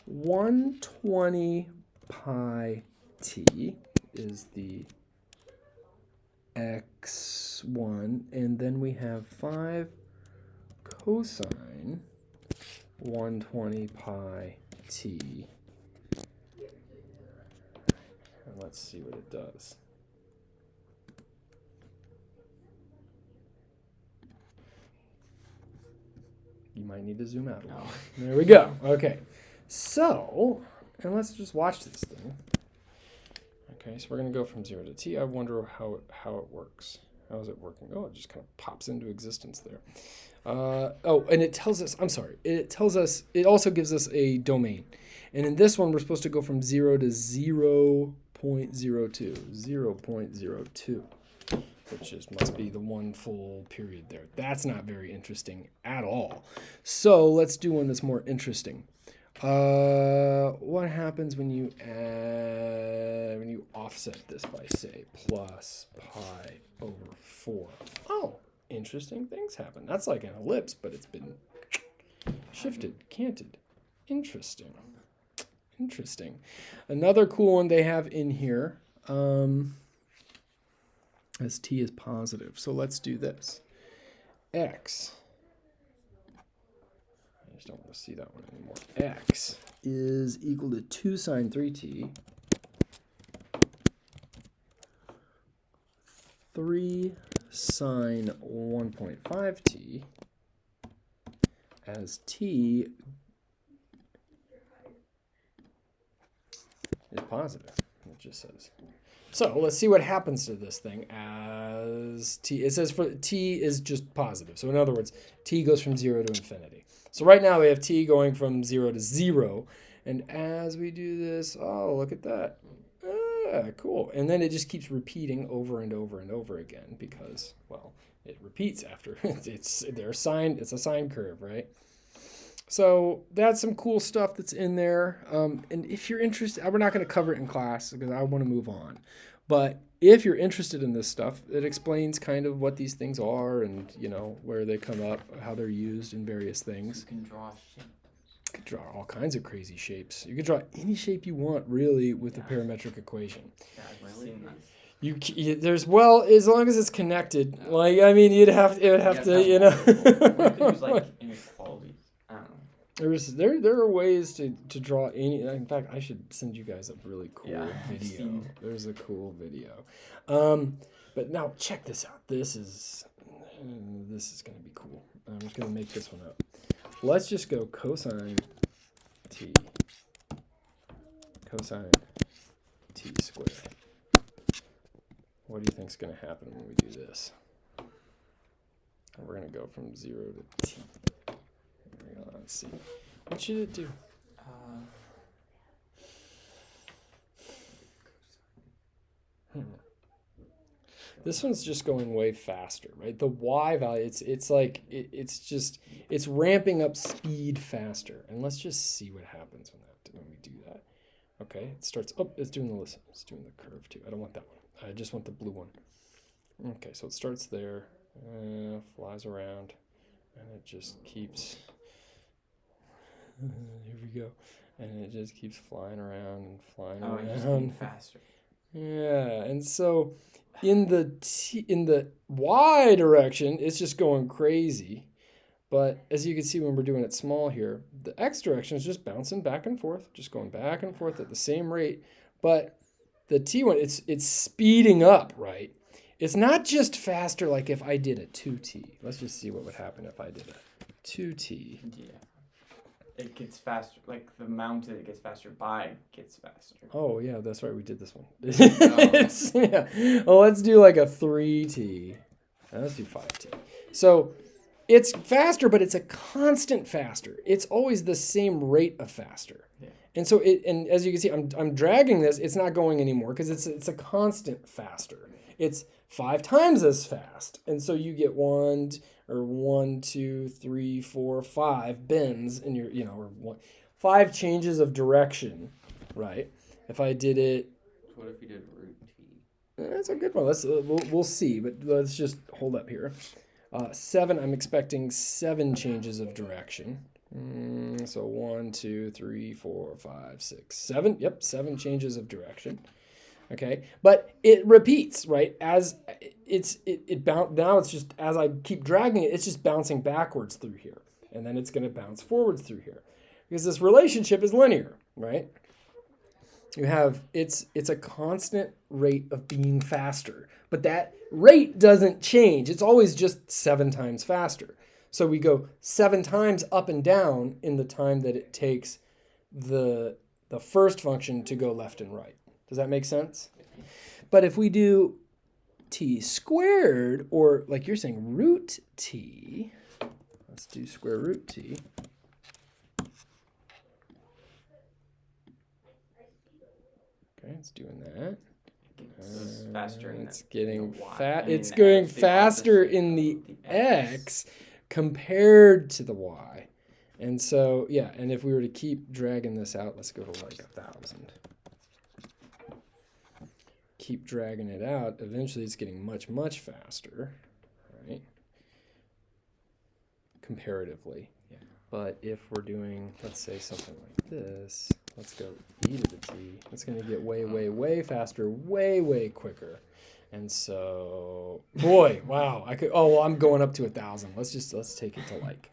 120 pi t is the X1. And then we have 5 cosine 120 pi t. And let's see what it does. You might need to zoom out a little. There we go. Okay. So, and let's just watch this thing. Okay, so we're going to go from 0 to t. I wonder how it works. How is it working? Oh, it just kind of pops into existence there. And it tells us, it also gives us a domain. And in this one, we're supposed to go from 0 to 0.02. 0.02. Which must be the one full period there. That's not very interesting at all. So let's do one that's more interesting. What happens when you offset this by, say, plus pi over 4? Oh, interesting things happen. That's like an ellipse, but it's been shifted, canted. Interesting. Another cool one they have in here. As t is positive. So let's do this. X. I just don't want to see that one anymore. X is equal to 2 sine 3t. 3 sine 1.5t. As t is positive. It just says. So let's see what happens to this thing as t. It says for t is just positive. So in other words, t goes from 0 to infinity. So right now we have t going from 0 to 0. And as we do this, oh, look at that. Ah, cool. And then it just keeps repeating over and over and over again because, well, it repeats after. It's a sine curve, right? So that's some cool stuff that's in there. And if you're interested, we're not going to cover it in class because I want to move on. But if you're interested in this stuff, it explains kind of what these things are and, where they come up, how they're used in various things. You can draw shapes. You could draw all kinds of crazy shapes. You could draw any shape you want, really, with the parametric equation. Yeah, I've seen that. There's as long as it's connected. Like, I mean, it would have to. Or you could use like inequalities. I don't know. There are ways to draw any. In fact, I should send you guys a really cool video. There's a cool video. But now check this out. This is gonna be cool. I'm just gonna make this one up. Let's just go cosine t squared. What do you think is going to happen when we do this? We're going to go from 0 to t. Let's see. What should it do? This one's just going way faster, right? The y value, it's ramping up speed faster. And let's just see what happens when we do that. Okay, it starts up. It's doing the curve too. I don't want that one. I just want the blue one. Okay, so it starts there, flies around, and it just keeps, here we go, and it just keeps flying around and flying around. It's getting faster. Yeah, and so in the y direction, it's just going crazy. But as you can see when we're doing it small here, the x direction is just bouncing back and forth, just going back and forth at the same rate. But the t one, it's speeding up, right? It's not just faster like if I did a 2t. Let's just see what would happen if I did a 2t. Yeah. It gets faster, like the amount that it gets faster by gets faster. Oh, yeah, that's right. We did this one. Well, let's do like a 3t. Let's do 5t. So it's faster, but it's a constant faster. It's always the same rate of faster. Yeah. And so and as you can see, I'm dragging this. It's not going anymore because it's a constant faster. It's 5 times as fast. And so you get 1, 2, 3, 4, 5 bends in your, 5 changes of direction, right? If I did it. What if you did root t? That's a good one. We'll see, but let's just hold up here. 7, I'm expecting 7 changes of direction. So 1, 2, 3, 4, 5, 6, 7. Yep, 7 changes of direction. Okay, but it repeats, right? As now it's just, as I keep dragging it, it's just bouncing backwards through here. And then it's going to bounce forwards through here. Because this relationship is linear, right? You have, it's a constant rate of being faster. But that rate doesn't change. It's always just 7 times faster. So we go 7 times up and down in the time that it takes the first function to go left and right. Does that make sense? But if we do t squared, or like you're saying, root t, let's do square root t. Okay, it's doing that. It's faster. It's getting It's going faster in the x compared to the y. And so, yeah, and if we were to keep dragging this out, let's go to like 1,000. Keep dragging it out, eventually it's getting much, much faster, right? Comparatively. Yeah. But if we're doing, let's say something like this, let's go e to the t, it's going to get way, way, way faster, way, way quicker. And so, boy, wow, I'm going up to 1,000. Let's take it to like,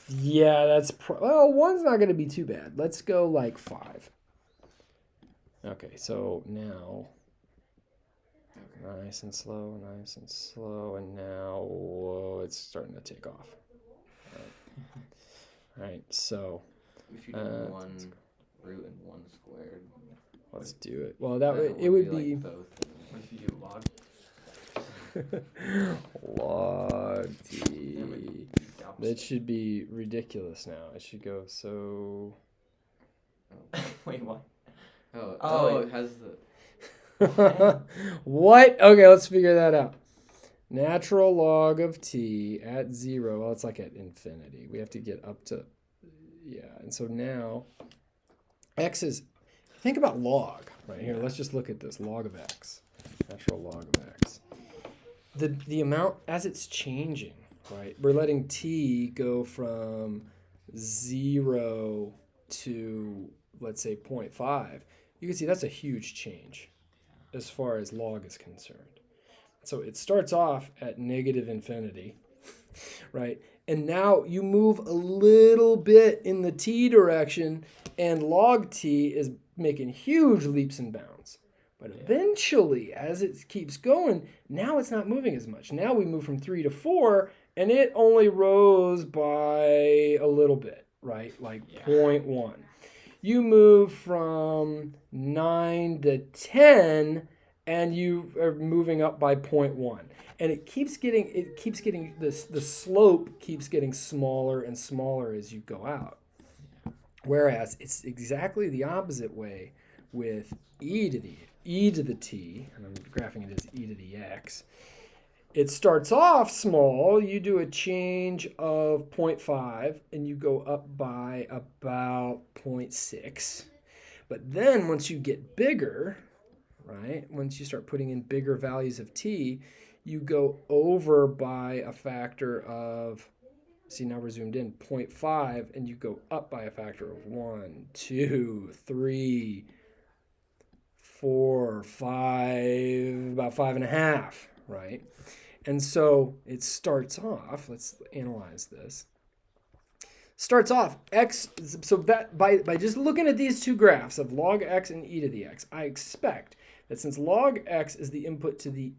yeah, that's, one's not going to be too bad. Let's go like 5. Okay, so now, nice and slow, and now, whoa, it's starting to take off. All right, so. If you do 1 root and 1 squared. Let's do it. Well, it would be. Like both. What if you do log? Log t. That should be ridiculous now. It should go so. Wait, what? It has the. What? Okay, let's figure that out. Natural log of t at 0. Well, it's like at infinity. We have to get up to yeah. And so now x is, think about log right here. Let's just look at this log of x, natural log of x. The amount as it's changing, right? We're letting t go from 0 to, let's say, 0.5. You can see that's a huge change as far as log is concerned. So it starts off at negative infinity, right? And now you move a little bit in the t direction, and log t is making huge leaps and bounds. But eventually, as it keeps going, now it's not moving as much. Now we move from 3 to 4, and it only rose by a little bit, right? Like 0.1. You move from 9 to 10, and you are moving up by 0.1. And it keeps getting the slope keeps getting smaller and smaller as you go out. Whereas it's exactly the opposite way with e to the t, and I'm graphing it as e to the x. It starts off small. You do a change of 0.5, and you go up by about 0.6. But then once you get bigger, right, once you start putting in bigger values of t, you go over by a factor of, see, now we're zoomed in, 0.5, and you go up by a factor of 1, 2, 3, 4, 5, about 5.5, right? And so it starts off, let's analyze this. Starts off x, so that by just looking at these two graphs of log x and e to the x, I expect that since log x is the input to the,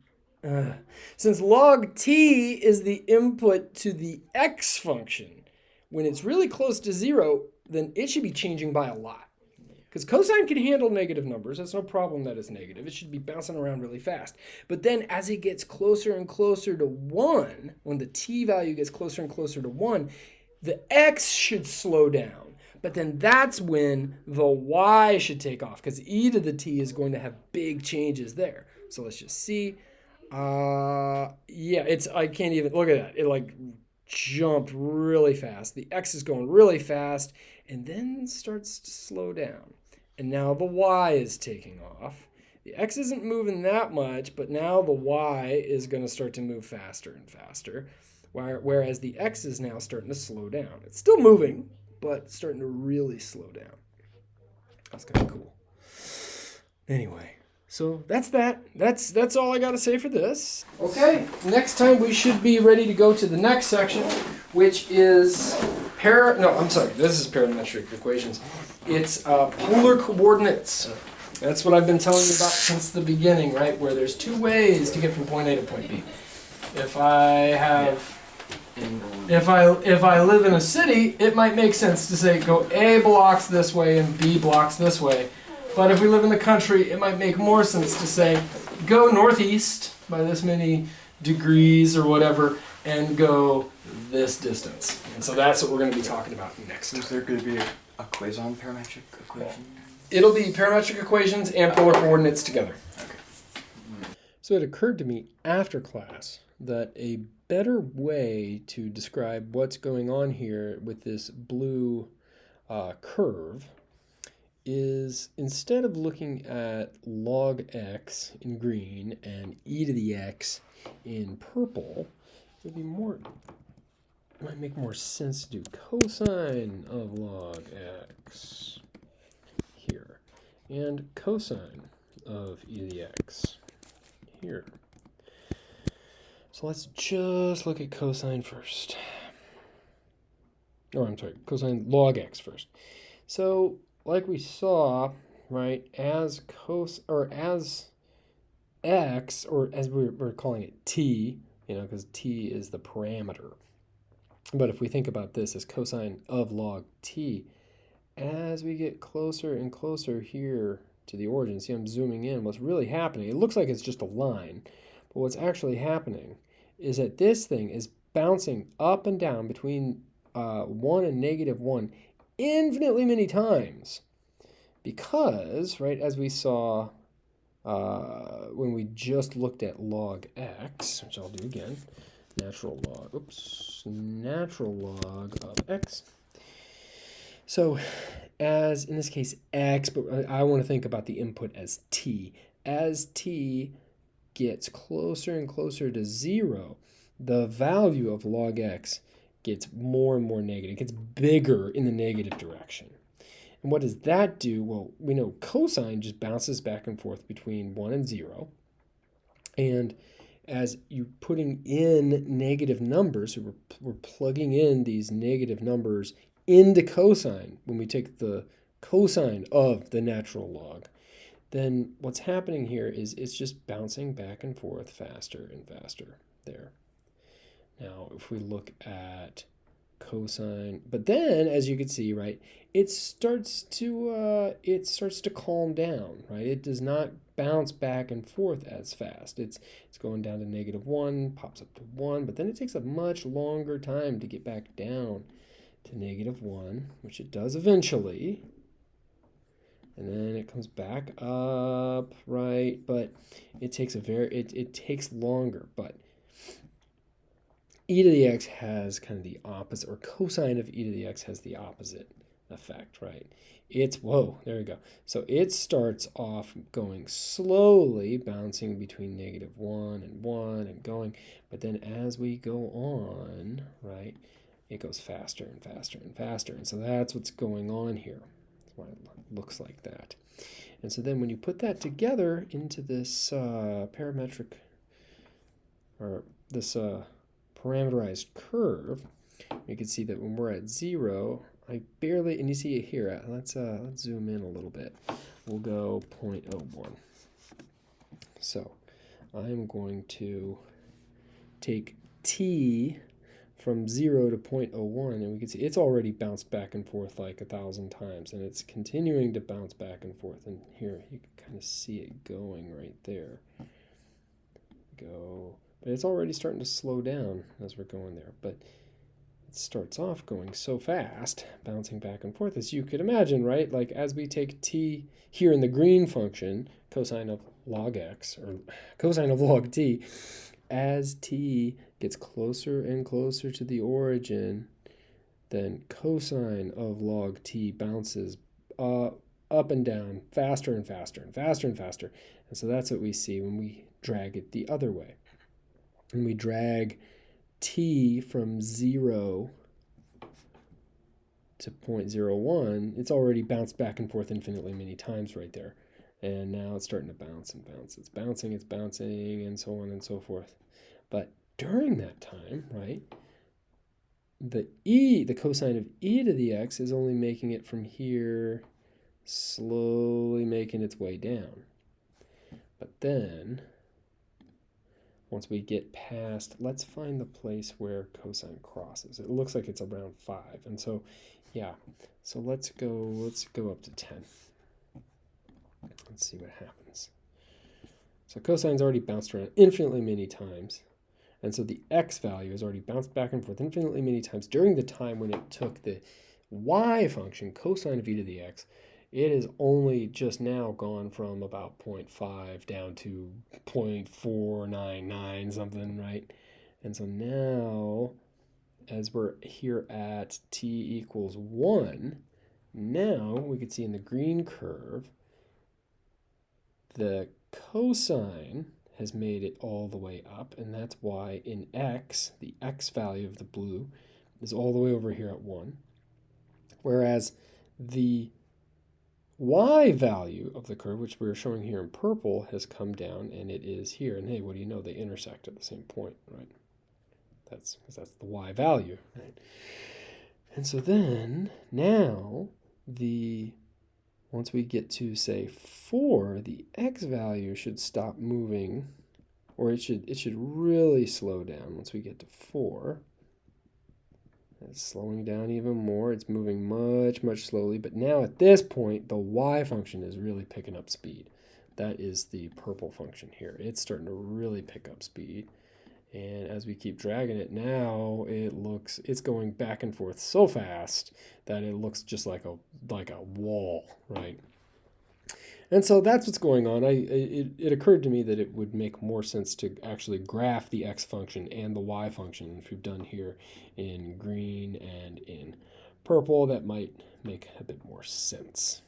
since log t is the input to the x function, when it's really close to 0, then it should be changing by a lot. Because cosine can handle negative numbers. That's no problem that it's negative. It should be bouncing around really fast. But then as it gets closer and closer to 1, when the t value gets closer and closer to 1, the x should slow down. But then that's when the y should take off, because e to the t is going to have big changes there. So let's just see. I can't even, look at that. It like jumped really fast. The x is going really fast and then starts to slow down. And now the y is taking off. The x isn't moving that much, but now the y is going to start to move faster and faster, whereas the x is now starting to slow down. It's still moving, but starting to really slow down. That's kind of cool. Anyway, so that's that. That's all I got to say for this. Okay, next time we should be ready to go to the next section, which is this is parametric equations. It's polar coordinates. That's what I've been telling you about since the beginning, right? Where there's two ways to get from point A to point B. If I live in a city, it might make sense to say go A blocks this way and B blocks this way. But if we live in the country, it might make more sense to say go northeast by this many degrees or whatever and go this distance. And so that's what we're going to be talking about next. Is there going to be a quiz on parametric equations? It'll be parametric equations and polar coordinates together. Okay. So it occurred to me after class that a better way to describe what's going on here with this blue curve is, instead of looking at log x in green and e to the x in purple, it might make more sense to do cosine of log x here and cosine of e to the x here. So let's just look at cosine first. Oh, I'm sorry, cosine log x first. So like we saw, right, as x, or as we're calling it t, because t is the parameter. But if we think about this as cosine of log t, as we get closer and closer here to the origin, see I'm zooming in, what's really happening, it looks like it's just a line, but what's actually happening is that this thing is bouncing up and down between 1 and -1 infinitely many times, because, right, as we saw when we just looked at log x, which I'll do again, natural log of x. So as in this case x, but I want to think about the input as t. As t gets closer and closer to 0, the value of log x gets more and more negative. It gets bigger in the negative direction. And what does that do? Well, we know cosine just bounces back and forth between 1 and 0. And as you're putting in negative numbers, so we're plugging in these negative numbers into cosine when we take the cosine of the natural log, then what's happening here is it's just bouncing back and forth faster and faster there. Now, if we look at cosine, but then as you can see, right, it starts to calm down, right? It does not bounce back and forth as fast. It's going down to -1, pops up to 1, but then it takes a much longer time to get back down to -1, which it does eventually. And then it comes back up, right? But it takes it takes longer, but e to the x has kind of the opposite, or cosine of e to the x has the opposite effect, right? Whoa, there we go. So it starts off going slowly, bouncing between -1 and 1 and going, but then as we go on, right, it goes faster and faster and faster. And so that's what's going on here. That's why it looks like that. And so then when you put that together into this parametric, or this parameterized curve, you can see that when we're at 0, I barely, and you see it here, let's zoom in a little bit. We'll go 0.01. So I'm going to take t from 0 to 0.01, and we can see it's already bounced back and forth like 1,000 times, and it's continuing to bounce back and forth. And here you can kind of see it going right there. But it's already starting to slow down as we're going there. But it starts off going so fast, bouncing back and forth, as you could imagine, right? Like as we take t here in the green function, cosine of log x, or cosine of log t, as t gets closer and closer to the origin, then cosine of log t bounces up and down faster and faster and faster and faster. And so that's what we see when we drag it the other way. When we drag t from 0 to 0.01, it's already bounced back and forth infinitely many times right there. And now it's starting to bounce and bounce. It's bouncing, and so on and so forth. But during that time, right, the cosine of e to the x is only making it from here, slowly making its way down. But then, once we get past, let's find the place where cosine crosses. It looks like it's around 5. And so, yeah, so let's go up to 10. Let's see what happens. So cosine's already bounced around infinitely many times. And so the x value has already bounced back and forth infinitely many times during the time when it took the y function, cosine of e to the x. It has only just now gone from about 0.5 down to 0.499 something, right? And so now, as we're here at t equals 1, now we can see in the green curve, the cosine has made it all the way up, and that's why in x, the x value of the blue is all the way over here at 1, whereas the y value of the curve, which we're showing here in purple, has come down, and it is here. And hey, what do you know? They intersect at the same point, right? That's because that's the y value, right? And so then, now, once we get to, say, 4, the x value should stop moving, or it should really slow down once we get to 4. It's slowing down even more. It's moving much, much slowly. But now at this point, the y function is really picking up speed. That is the purple function here. It's starting to really pick up speed. And as we keep dragging it now, it's going back and forth so fast that it looks just like a wall, right? And so that's what's going on. It occurred to me that it would make more sense to actually graph the x function and the y function, which we've done here in green and in purple, that might make a bit more sense.